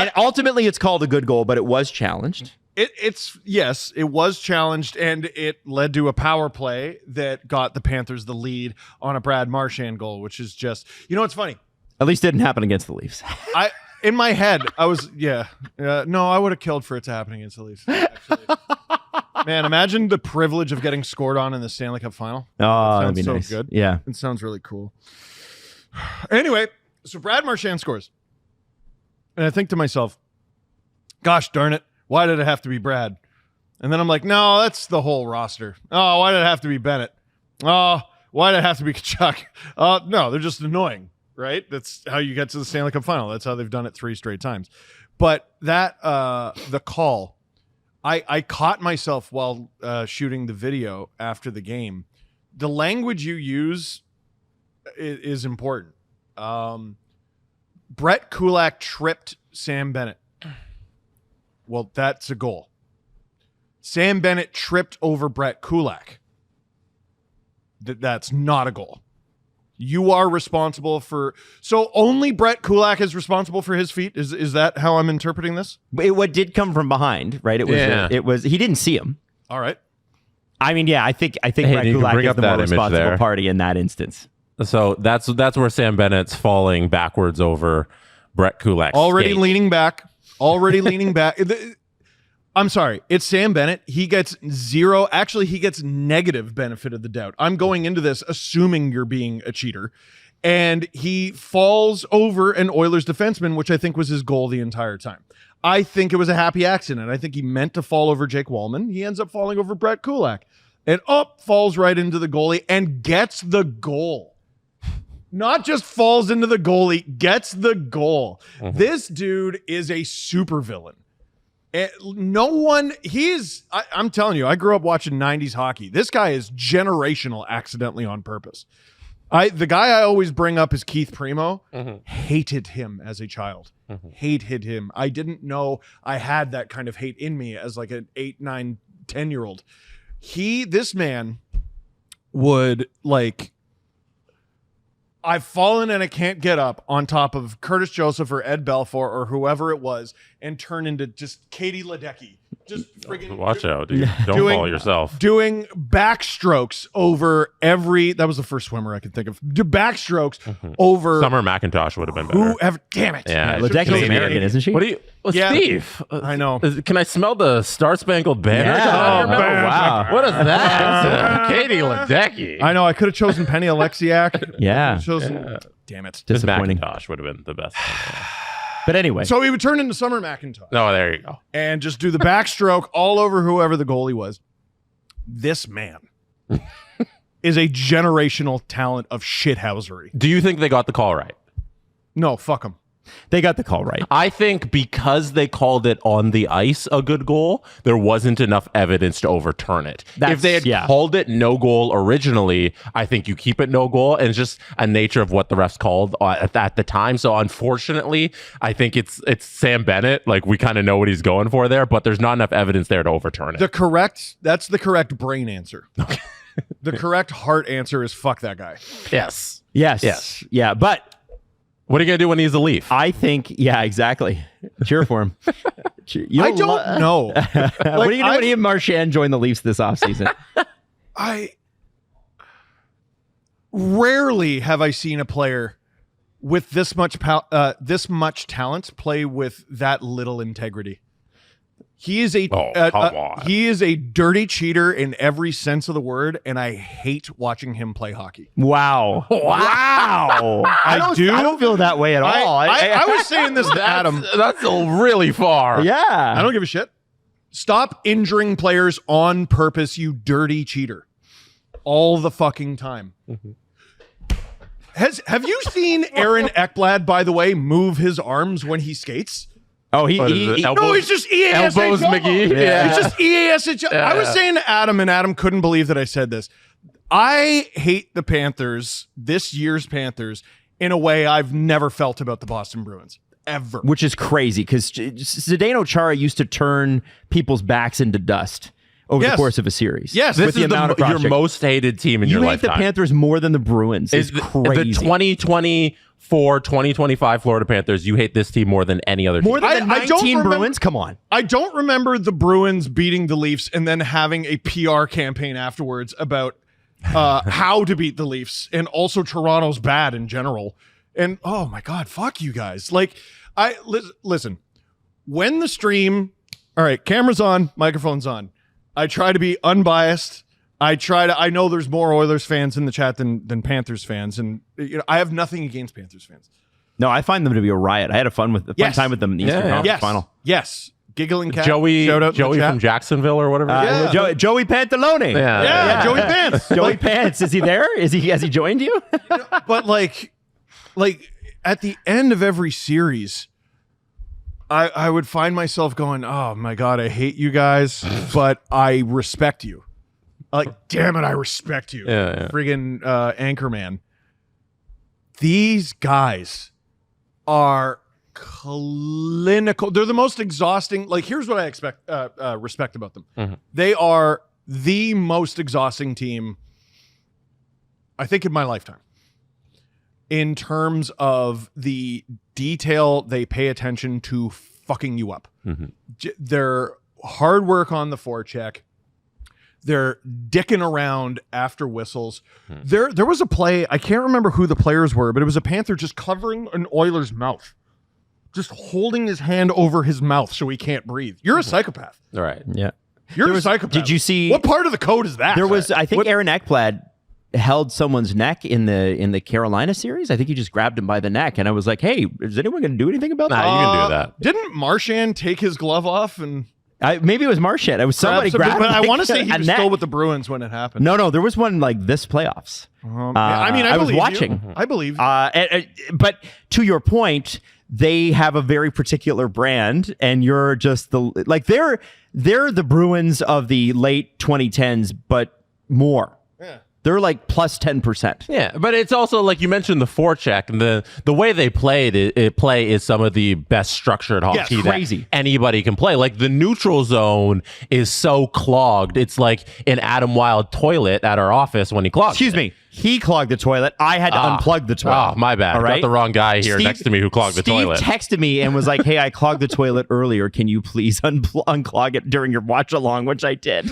And ultimately, it's called a good goal, but it was challenged. Yes, it was challenged, and it led to a power play that got the Panthers the lead on a Brad Marchand goal, which is just, it's funny. At least it didn't happen against the Leafs. In my head, I was, no, I would have killed for it to happen against the Leafs, actually. Man, imagine the privilege of getting scored on in the Stanley Cup final. Oh, that'd be so nice. Good. Yeah. It sounds really cool. Anyway, so Brad Marchand scores. And I think to myself, gosh darn it, why did it have to be Brad? And then I'm like, no, that's the whole roster. Oh, why did it have to be Bennett? Oh, why did it have to be Kachuk? No, they're just annoying, right? That's how you get to the Stanley Cup final. That's how they've done it 3 straight times. But that, the call, I caught myself while shooting the video after the game. The language you use is important. Brett Kulak tripped Sam Bennett. Well, that's a goal. Sam Bennett tripped over Brett Kulak. That's not a goal. You are responsible for... So only Brett Kulak is responsible for his feet? Is that how I'm interpreting this? What did come from behind, right? It was he didn't see him. All right. I mean, I think Brett Kulak is the more responsible party in that instance. So that's where Sam Bennett's falling backwards over Brett Kulak. Already leaning back. I'm sorry. It's Sam Bennett. He gets zero. Actually, he gets negative benefit of the doubt. I'm going into this assuming you're being a cheater. And he falls over an Oilers defenseman, which I think was his goal the entire time. I think it was a happy accident. I think he meant to fall over Jake Wallman. He ends up falling over Brett Kulak. And falls right into the goalie and gets the goal. Not just falls into the goalie, gets the goal. Mm-hmm. This dude is a supervillain. I'm telling you, I grew up watching 90s hockey. This guy is generational accidentally on purpose. The guy I always bring up is Keith Primo. Mm-hmm. Hated him as a child. Mm-hmm. Hated him. I didn't know I had that kind of hate in me as like an 8, 9, 10-year-old. This man would I've fallen and I can't get up on top of Curtis Joseph or Ed Belfour or whoever it was and turn into just Katie Ledecky. Just friggin' watch out, dude. Don't fall yourself. Doing backstrokes over that was the first swimmer I could think of. Do backstrokes over Summer McIntosh would have been better. Damn it. Yeah. Ledecky's American, isn't she? What do you Steve? I know. Can I smell the Star Spangled Banner? Yeah. Wow. What is that? Katie Ledecky. I know. I could have chosen Penny Alexiak. Yeah. Damn it. Disappointing. McIntosh would have been the best. But anyway. So he would turn into Summer McIntosh. Oh, there you go. And just do the backstroke all over whoever the goalie was. This man is a generational talent of shithousery. Do you think they got the call right? No, fuck him. They got the call right. I think because they called it on the ice a good goal, there wasn't enough evidence to overturn it. If they had called it no goal originally, I think you keep it no goal, and it's just a nature of what the refs called at the time. So unfortunately, I think it's Sam Bennett. Like, we kind of know what he's going for there, but there's not enough evidence there to overturn it. That's the correct brain answer. The correct heart answer is fuck that guy. Yes. Yeah, but what are you going to do when he's a Leaf? I think, exactly. Cheer for him. I don't know. What are you doing when he and Marchand join the Leafs this offseason? Rarely have I seen a player with this much talent play with that little integrity. He is a dirty cheater in every sense of the word, and I hate watching him play hockey. Wow. I don't feel that way at all. I was saying this to Adam. That's really far. Yeah. I don't give a shit. Stop injuring players on purpose, you dirty cheater. All the fucking time. Mm-hmm. Have you seen Aaron Ekblad, by the way, move his arms when he skates? Oh, he's just EASH. Elbows McGee. Yeah. He's just EASH. I was saying to Adam, and Adam couldn't believe that I said this. I hate the Panthers, this year's Panthers, in a way I've never felt about the Boston Bruins. Ever. Which is crazy, because Zdeno Chara used to turn people's backs into dust. over the course of a series. Yes, this is your most hated team in your lifetime. You hate the Panthers more than the Bruins. It's crazy. The 2024-2025 Florida Panthers, you hate this team more than any other team. More than the 19 Bruins? Come on. I don't remember the Bruins beating the Leafs and then having a PR campaign afterwards about how to beat the Leafs, and also Toronto's bad in general. And oh my God, fuck you guys. Like, listen, when the stream, all right, camera's on, microphone's on. I try to be unbiased. I know there's more Oilers fans in the chat than Panthers fans, and I have nothing against Panthers fans. No, I find them to be a riot. I had a fun time with them in the Eastern Conference Final. Yes. Giggling cat. Joey from Jacksonville or whatever. Joey Pantalone. Yeah, Joey Pants. Joey Pants. Is he there? Has he joined you? But like at the end of every series, I would find myself going, oh my God, I hate you guys, but I respect you. Like, damn it, I respect you. Friggin' Anchorman. These guys are clinical. They're the most exhausting. Like, here's what I respect about them. Mm-hmm. They are the most exhausting team, I think, in my lifetime. In terms of the detail they pay attention to fucking you up. Mm-hmm. Their hard work on the forecheck. They're dicking around after whistles. There was a play, I can't remember who the players were, but it was a Panther just covering an Oiler's mouth. Just holding his hand over his mouth so he can't breathe. You're a psychopath. All right. Yeah. You're a psychopath. Did you see... What part of the code is that? There was, I think Aaron Ekblad held someone's neck in the Carolina series. I think he just grabbed him by the neck, and I was like, hey, is anyone going to do anything about that? Nah, you can do that. Didn't Marchand take his glove off and... maybe it was Marchand. It was somebody grabbed him. But I want to say he was still with the Bruins when it happened. No, there was one like this playoffs. I was watching. I believe you. But to your point, they have a very particular brand, and you're just they're the Bruins of the late 2010s, but more. Yeah. They're like plus 10%. Yeah, but it's also like you mentioned the forecheck, and the way they play is some of the best structured hockey that anybody can play. Like the neutral zone is so clogged. It's like an Adam Wylde toilet at our office when he clogged. Excuse me. He clogged the toilet. I had to unplug the toilet. Oh, my bad. All right? I got the wrong guy here next to me who clogged the toilet. Steve texted me and was like, hey, I clogged the toilet earlier. Can you please unclog it during your watch along, which I did.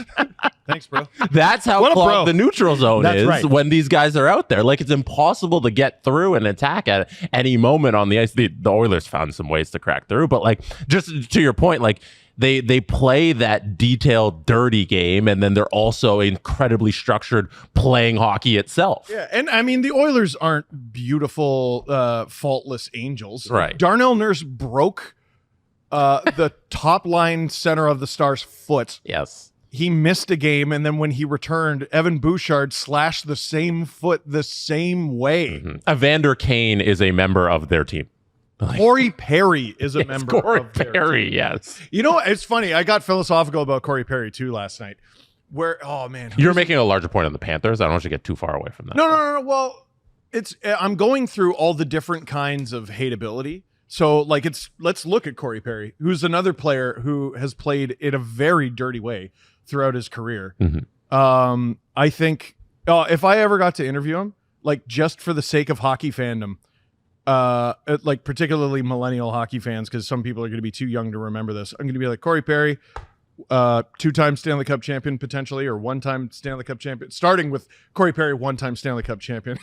Thanks, bro. That's how clogged the neutral zone is when these guys are out there. Like, it's impossible to get through and attack at any moment on the ice. The Oilers found some ways to crack through, but like, just to your point, like, They play that detailed, dirty game, and then they're also incredibly structured playing hockey itself. Yeah, and I mean, the Oilers aren't beautiful, faultless angels. Right. Darnell Nurse broke the top line center of the Stars' foot. Yes. He missed a game, and then when he returned, Evan Bouchard slashed the same foot the same way. Mm-hmm. Evander Kane is a member of their team. Corey Perry is a member of their team. Yes. You know, it's funny. I got philosophical about Corey Perry too last night. Where, oh man, you're making a larger point on the Panthers. I don't want you to get too far away from that. No. Well, I'm going through all the different kinds of hateability. So, like, let's look at Corey Perry, who's another player who has played in a very dirty way throughout his career. Mm-hmm. I think if I ever got to interview him, like, just for the sake of hockey fandom. Like particularly millennial hockey fans, because some people are going to be too young to remember this. I'm going to be like, Corey Perry, 2-time Stanley Cup champion potentially, or 1-time Stanley Cup champion. Starting with Corey Perry, 1-time Stanley Cup champion,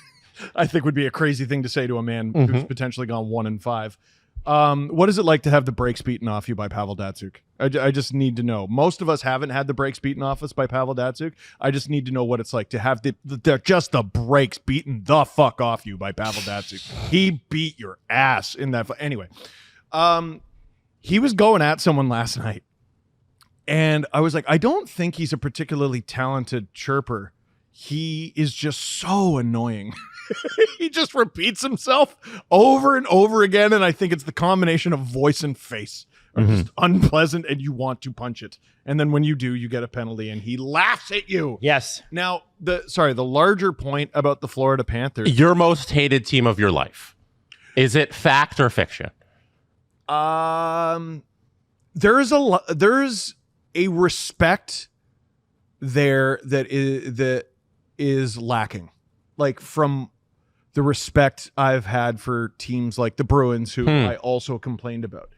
I think would be a crazy thing to say to a man who's potentially gone 1-5. What is it like to have the brakes beaten off you by Pavel Datsyuk? I just need to know. Most of us haven't had the brakes beaten off us by Pavel Datsyuk. I just need to know what it's like to have the brakes beaten the fuck off you by Pavel Datsyuk. He beat your ass in that. Anyway, he was going at someone last night, and I was like, I don't think he's a particularly talented chirper. He is just so annoying. He just repeats himself over and over again, and I think it's the combination of voice and face are just unpleasant, and you want to punch it. And then when you do, you get a penalty, and he laughs at you. Yes. Now, the larger point about the Florida Panthers. Your most hated team of your life. Is it fact or fiction? There's a respect there that is lacking, like from the respect I've had for teams like the Bruins, who I also complained about.